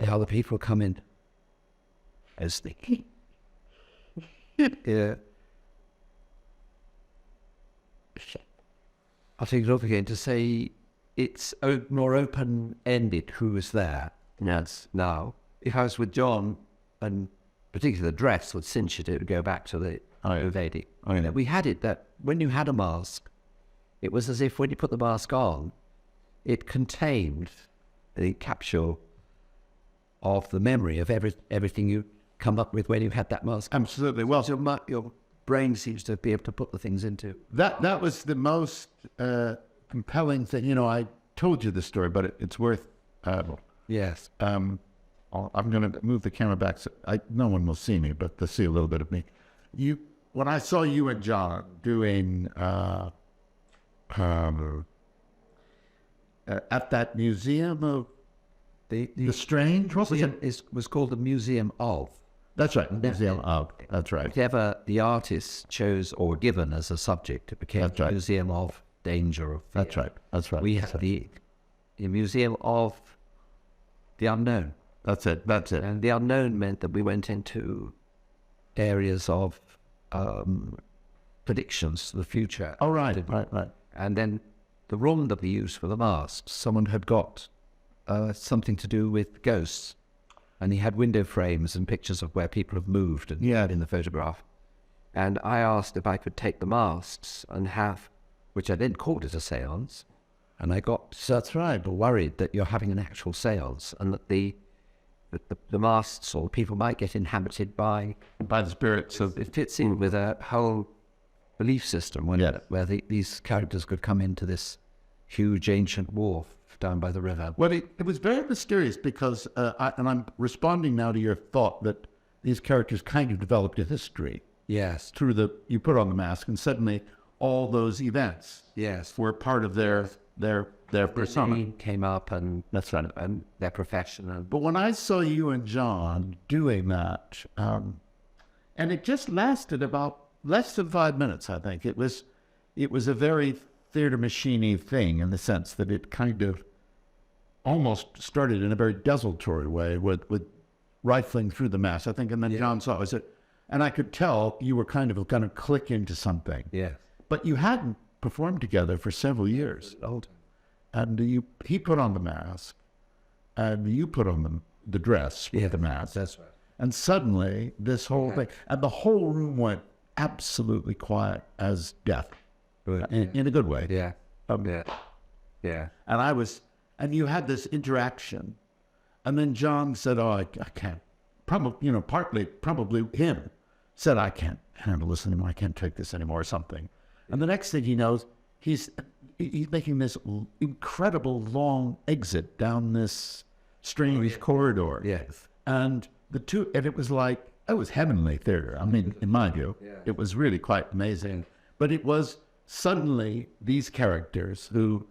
how the people come in as the... I'll take it over again to say it's more open-ended who was there. Yes. Now, if I was with John, and particularly the dress would cinch it, it would go back to the lady. Oh, yeah. We had it that when you had a mask, it was as if when you put the mask on, it contained the capsule of the memory of everything you come up with when you had that mask. Absolutely. Well, so your brain seems to be able to put the things into. That was the most compelling thing. I told you this story, but it's worth... Yes. I'm going to move the camera back so no one will see me, but they'll see a little bit of me. When I saw you and John doing at that museum of the Strange, what was it? Was called the Museum of. That's right, Museum of. That's right. Whatever the artist chose or given as a subject, it became the Museum of Danger of Fear. That's right. That's right. We had the Museum of the Unknown. That's it. And the unknown meant that we went into areas of predictions to the future. Oh, right. And then the room that we used for the masks, someone had got something to do with ghosts. And he had window frames and pictures of where people have moved and in the photograph. And I asked if I could take the masks and have, which I then called it a seance, and I got worried that you're having an actual seance and that the masks or people might get inhabited by the spirits. So it fits in with a whole belief system where these characters could come into this huge ancient wharf down by the river. Well, it was very mysterious because, I'm responding now to your thought that these characters kind of developed a history. Yes. You put on the mask and suddenly all those events yes were part of their their persona. Name came up, and That's right. and their profession. And But when I saw you and John doing that, and it just lasted about less than 5 minutes, I think. It was a very theater machine-y thing in the sense that it kind of almost started in a very desultory way with rifling through the mass, I think, and then John saw it. And I could tell you were kind of going to click into something. Yeah. But you hadn't performed together for several years. Old. And he put on the mask, and you put on the dress with the mask. That's right. And suddenly, this whole thing, and the whole room went absolutely quiet as death, in a good way. Yeah. Yeah. And you had this interaction, and then John said, "Oh, I can't." Probably him said, "I can't handle this anymore. I can't take this anymore," or something. And the next thing he knows, he's making this incredible long exit down this strange corridor. Yes. And it was heavenly theater. I mean, in my view, it was really quite amazing. But it was suddenly these characters who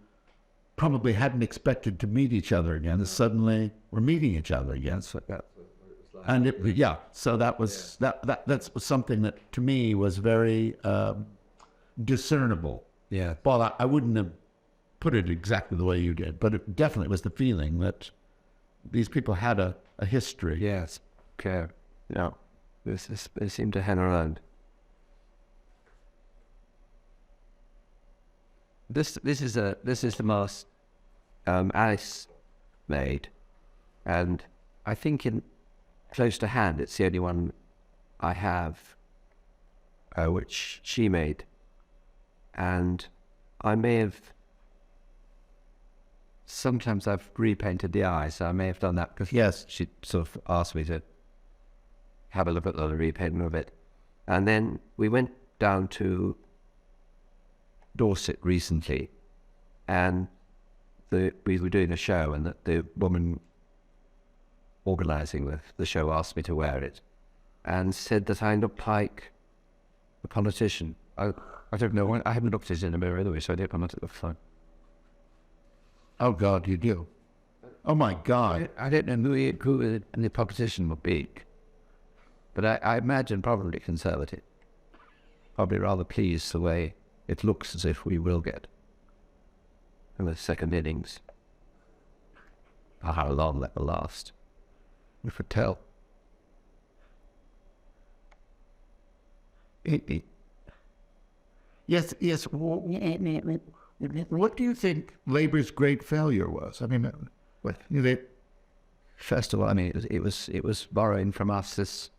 probably hadn't expected to meet each other again, suddenly were meeting each other again. That's what it was like. And so that was that's something that to me was very discernible. Yeah. Well, I wouldn't have put it exactly the way you did, but it definitely was the feeling that these people had a history. Yes. Okay. Yeah. They seem to hang around. This is the mask Alice made, and I think in close to hand it's the only one I have, which she made, and I may have. Sometimes I've repainted the eyes, so I may have done that because she sort of asked me to have a look at the repainting of it, and then we went down to Dorset recently, and we were doing a show, and the woman organising the show asked me to wear it, and said that I looked like a politician. I don't know. I haven't looked at it in the mirror anyway, so I don't know what it looks like. Oh God, you do. Oh my God. I don't know who the politician would be, but I imagine probably Conservative. Probably rather pleased the way it looks as if we will get in the second innings. How long that will last, we could tell. Yes. What do you think Labour's great failure was? I mean, First of all, I mean, it was borrowing from us this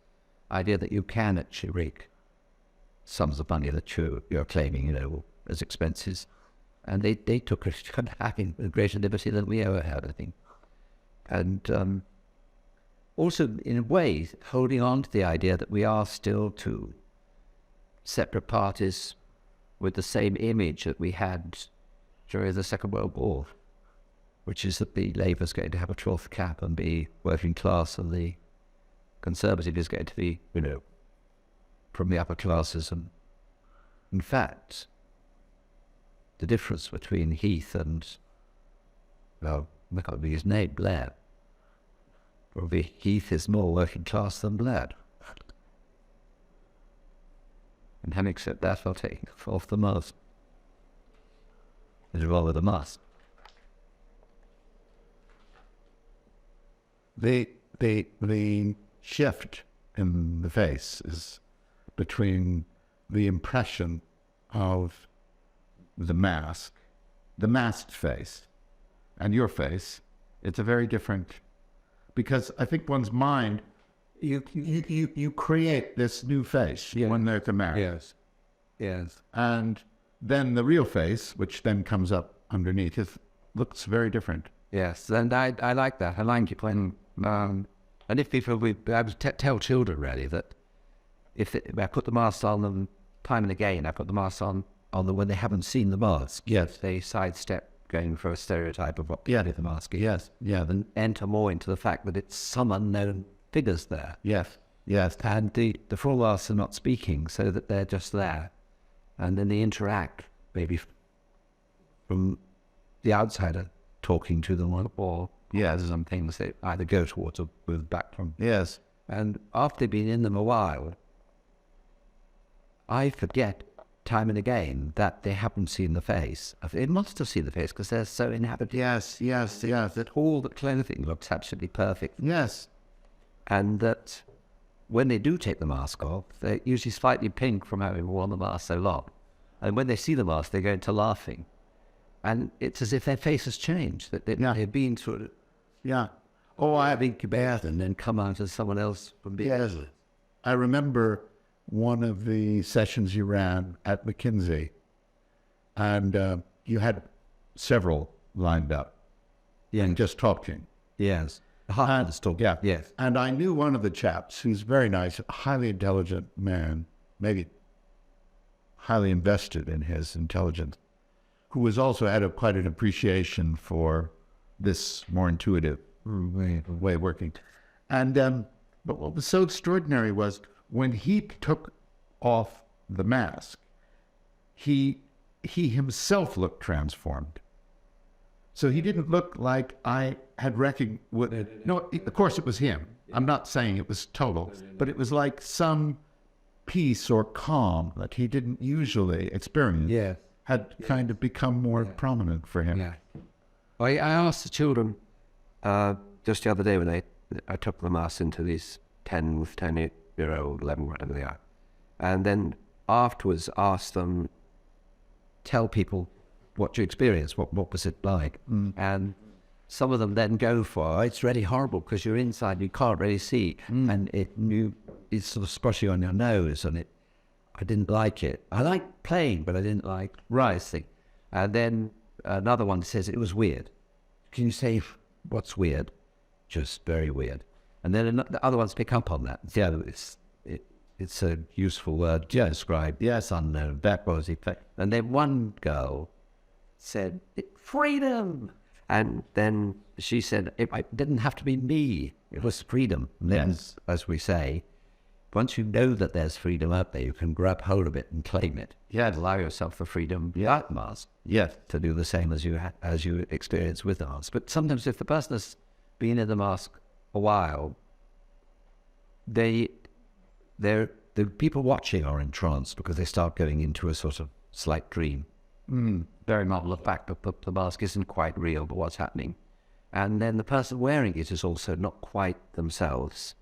idea that you can actually rake sums of money that you're claiming, as expenses, and they took it having a greater liberty than we ever had, I think, and also in a way holding on to the idea that we are still two separate parties with the same image that we had during the Second World War, which is that the Labour's going to have a 12th cap and be working class, and the Conservative is going to be, from the upper classes. And in fact, the difference between Heath and, I can't be his name, Blair, probably Heath is more working class than Blair. And having said that, I'll take off the mask. It's rather the mask. The shift in the face is between the impression of the masked face, and your face. It's a very different, because I think one's mind, you create this new face when there's a mask. Yes. And then the real face, which then comes up underneath, looks very different. Yes, and I like that. I like it when, and if people, I would tell children really that if I put the mask on them time and again, I put the mask on them when they haven't seen the mask. Yes. They sidestep going for a stereotype of what the mask is. Yes. Yeah. Then enter more into the fact that it's some unknown figures there. Yes. And the full masks are not speaking, so that they're just there. And then they interact, maybe from the outsider talking to them, or some things they either go towards or move back from. Yes. And after they've been in them a while, I forget time and again that they haven't seen the face. It must have seen the face because they're so inhabited. Yes. That all the clothing looks absolutely perfect. Yes. And that when they do take the mask off, they're usually slightly pink from having worn the mask so long. And when they see the mask, they go into laughing. And it's as if their face has changed, that they've been sort of having incubated and then come out as someone else from being. Yes. I remember one of the sessions you ran at McKinsey, and you had several lined up and just talking. Yes. Yes. And I knew one of the chaps who's very nice, highly intelligent man, maybe highly invested in his intelligence, who was also had quite an appreciation for this more intuitive way of working. And but what was so extraordinary was when he took off the mask, he himself looked transformed. So he didn't look like I had recognized. No, of course it was him. I'm not saying it was total, but it was like some peace or calm that he didn't usually experience. Had kind of become more prominent for him. Yeah. I asked the children just the other day when I took the mask into these 10-year-old, 11, whatever they are, and then afterwards asked them, tell people what you experienced, what was it like? And some of them then go for, it's really horrible because you're inside, you can't really see, and it's sort of squashy on your nose, and I didn't like it. I liked playing, but I didn't like writing. And then another one says it was weird. Can you say what's weird? Just very weird. And then the other ones pick up on that. Yeah, it's a useful word to describe. Yes, unknown. That was it. And then one girl said, freedom. And then she said, it didn't have to be me. It was freedom. And then, as we say, once you know that there's freedom out there, you can grab hold of it and claim it. Allow yourself the freedom without mask. To do the same as you experience with the mask. But sometimes if the person has been in the mask a while, the people watching are entranced because they start going into a sort of slight dream. Very much the fact that the mask isn't quite real, but what's happening. And then the person wearing it is also not quite themselves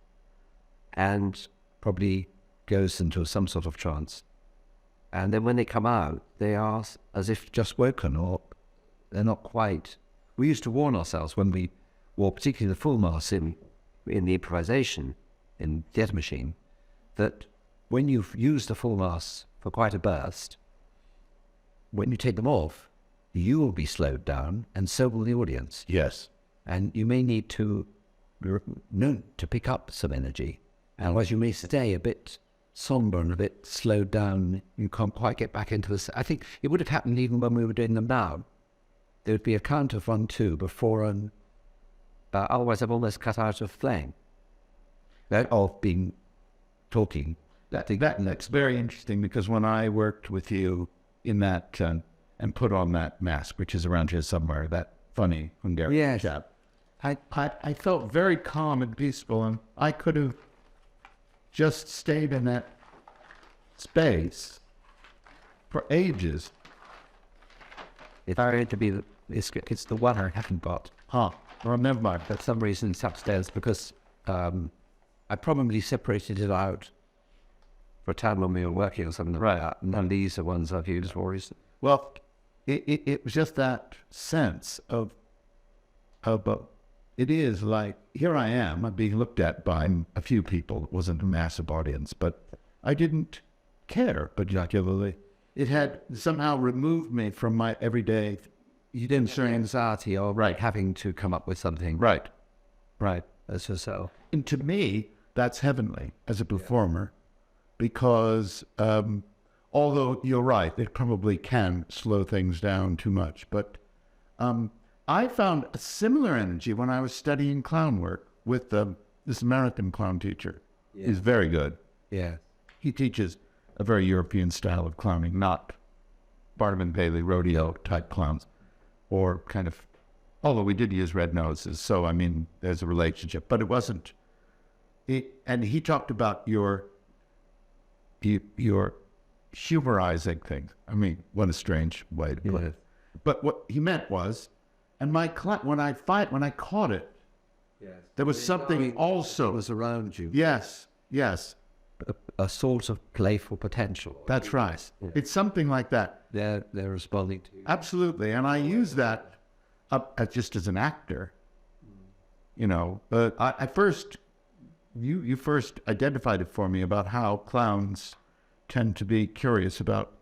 and probably goes into some sort of trance. And then when they come out, they are as if just woken, or they're not quite. We used to warn ourselves when we wore particularly the full mask in the improvisation, in theatre machine, that when you've used the full mask for quite a burst, when you take them off, you will be slowed down, and so will the audience. Yes. And you may need to pick up some energy. And otherwise you may stay a bit somber and a bit slowed down. You can't quite get back into this. I think it would have happened even when we were doing them now. There would be a count of 1, 2 before, otherwise I'm almost cut out of playing. Of being talking. That's very interesting, because when I worked with you in that and put on that mask, which is around here somewhere, that funny Hungarian chap, I felt very calm and peaceful, and I could have just stayed in that space for ages. It's going to be it's the one I haven't got. Well, never mind. For some reason it's upstairs, because I probably separated it out for a time when we were working or something like that. And these are ones I've used for recently. Well, it was just that sense of it is like, here I am, I'm being looked at by a few people. It wasn't a massive audience, but I didn't care particularly. It had somehow removed me from my everyday. You didn't share anxiety or having to come up with something. Right. That's yourself. And to me, that's heavenly as a performer, because although you're right, it probably can slow things down too much. But I found a similar energy when I was studying clown work with this American clown teacher. He's very good. Yeah. He teaches a very European style of clowning, not Barnum and Bailey rodeo type clowns. or kind of, although we did use red noses, so I mean, there's a relationship, but it wasn't. And he talked about your humorizing things. I mean, what a strange way to put it. But what he meant was, and my when I caught it, there was something also. It was around you. Yes. A sort of playful potential. That's right. Yeah. It's something like that. They're responding to you. Absolutely. And I use that just as an actor, you know. But you first identified it for me about how clowns tend to be curious about.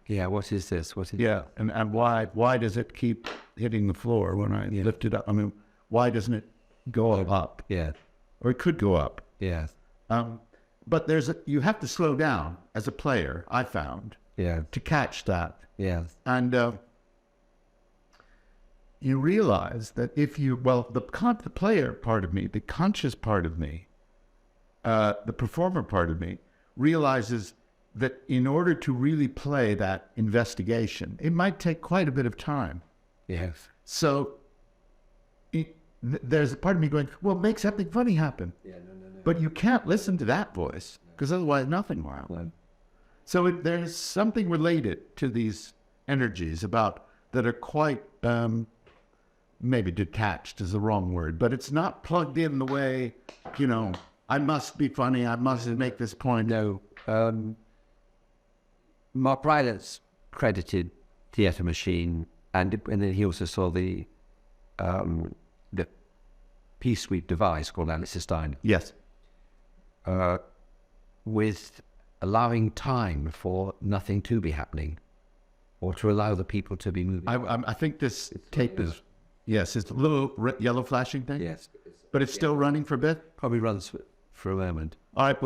Yeah, what is this? What is and why does it keep hitting the floor when I lift it up? I mean, why doesn't it go up? Yeah. Or it could go up. Yeah. But you have to slow down as a player, I found, to catch that. Yeah. And you realize that if you, the player part of me, the conscious part of me, the performer part of me, realizes that in order to really play that investigation, it might take quite a bit of time. Yes. So there's a part of me going, well, make something funny happen. Yeah, no. But you can't listen to that voice, because otherwise nothing will happen. So there's something related to these energies that are quite, maybe detached is the wrong word, but it's not plugged in the way, you know, I must be funny, I must make this point. No. Mark Rylance credited Theatre Machine, and then he also saw the piece we've devised called Alice Stein. Yes. With allowing time for nothing to be happening, or to allow the people to be moving. I think this tape is, yes, it's a little yellow flashing thing. Yes. But it's still running for a bit? Probably runs for a moment. All right,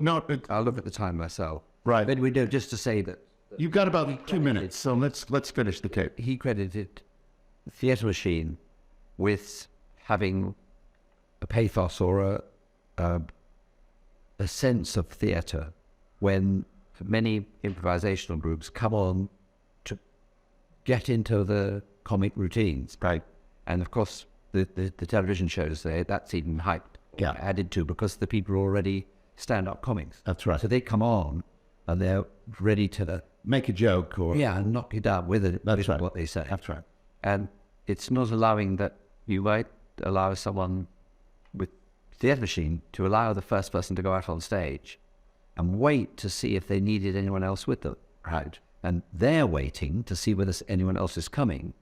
no. I'll look at the time myself. Right. But we know, just to say that you've got about 2 minutes, so let's finish the tape. He credited Theatre Machine with having a pathos or a sense of theatre when many improvisational groups come on to get into the comic routines. Right. And of course, the television shows there, that's even hyped, added to, because the people are already stand-up comics. That's right. So they come on and they're ready to make a joke or and knock it down with it. That's right. What they say. That's right. And it's not allowing that you might allow someone with Theatre Machine to allow the first person to go out on stage and wait to see if they needed anyone else with them. Right. And they're waiting to see whether anyone else is coming,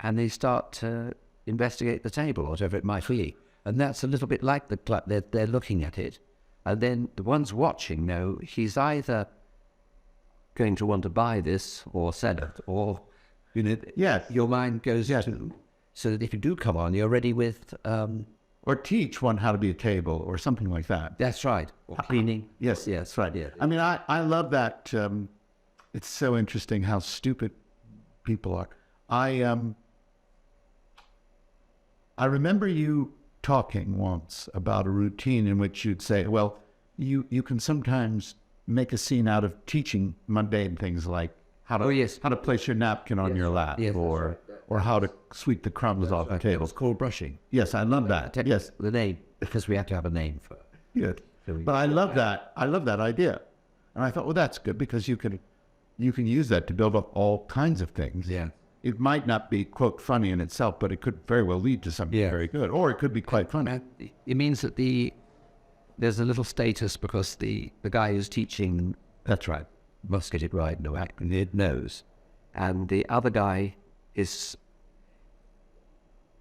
and they start to investigate the table, whatever it might be. And that's a little bit like the club. They're looking at it, and then the ones watching know he's either going to want to buy this or sell it, or your mind goes to, so that if you do come on, you're ready with or teach one how to be a table or something like that. That's right. Or cleaning. Yes, that's right. Yeah. I mean, I love that. It's so interesting how stupid people are. I remember you talking once about a routine in which you'd say, well, you can sometimes make a scene out of teaching mundane things like how to place your napkin on your lap, or how to sweep the crumbs off the table. It's called brushing. Yes, I love that. Yes, the name, because we have to have a name for it. Yeah, but I love that. I love that idea, and I thought, well, that's good because you can use that to build up all kinds of things. Yeah. It might not be, quote, funny in itself, but it could very well lead to something very good, or it could be quite funny. It means that there's a little status because the guy who's teaching, that's right, must get it right, it knows, and the other guy is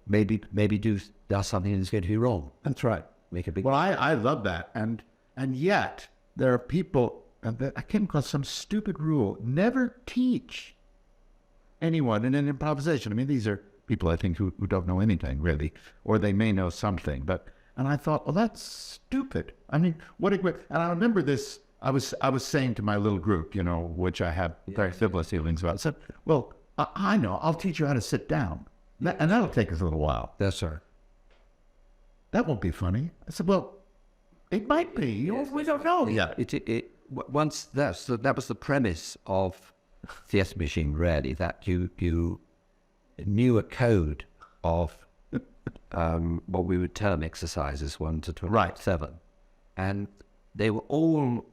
maybe does something that's going to be wrong. That's right. Make a big. Well, I love that, and yet there are people. I came across some stupid rule: never teach anyone in an improvisation. I mean, these are people I think who don't know anything really, or they may know something. And I thought, well, that's stupid. I mean, what a great. And I remember this. I was saying to my little group, which I have very similar feelings about. I said, well, I know. I'll teach you how to sit down, and that'll take us a little while. That's right. That won't be funny. I said, well, it might be. We don't know. Yeah. Once that was the premise of theatre machine really, that you knew a code of what we would term exercises 1 to 27, and they were all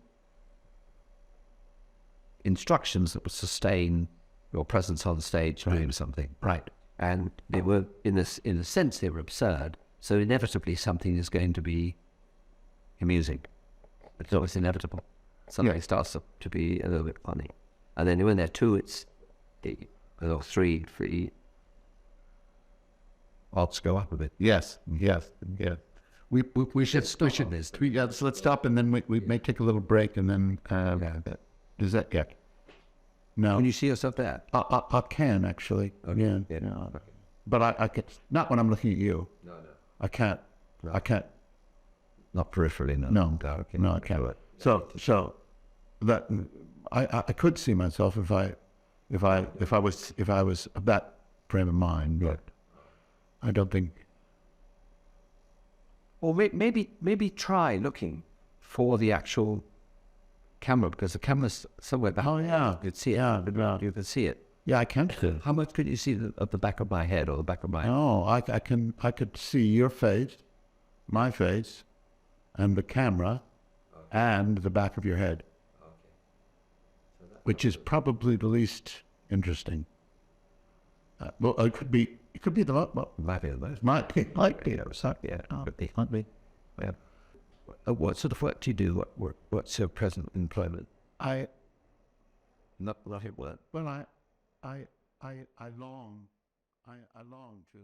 instructions that would sustain your presence on stage doing something. Right. And they were, in a sense, they were absurd. So inevitably something is going to be amusing. It's always inevitable. Something starts to be a little bit funny. And then when they're 2, it's or 3. Odds go up a bit. Yes. We should stop. So let's stop, and then we may take a little break, and then does that get? No. Can you see yourself there? I can actually. Okay. Yeah. But I can not when I'm looking at you. No. I can't. No. I can't. Not peripherally, no. No. Okay. No, I can't. So that I could see myself if I was of that frame of mind, but I don't think. Or maybe try looking for the actual camera, because the camera's somewhere back. Oh yeah, You could see it. Yeah. You can see it. Yeah, I can see. How much could you see of the back of my head or the back of my? Oh, I could see your face, my face, and the camera, and the back of your head, which is probably the least interesting. Well, it could be the Might be the most. might be. Might be. Yeah. What sort of work do you do? What's your present employment? Not at work. Well, I long to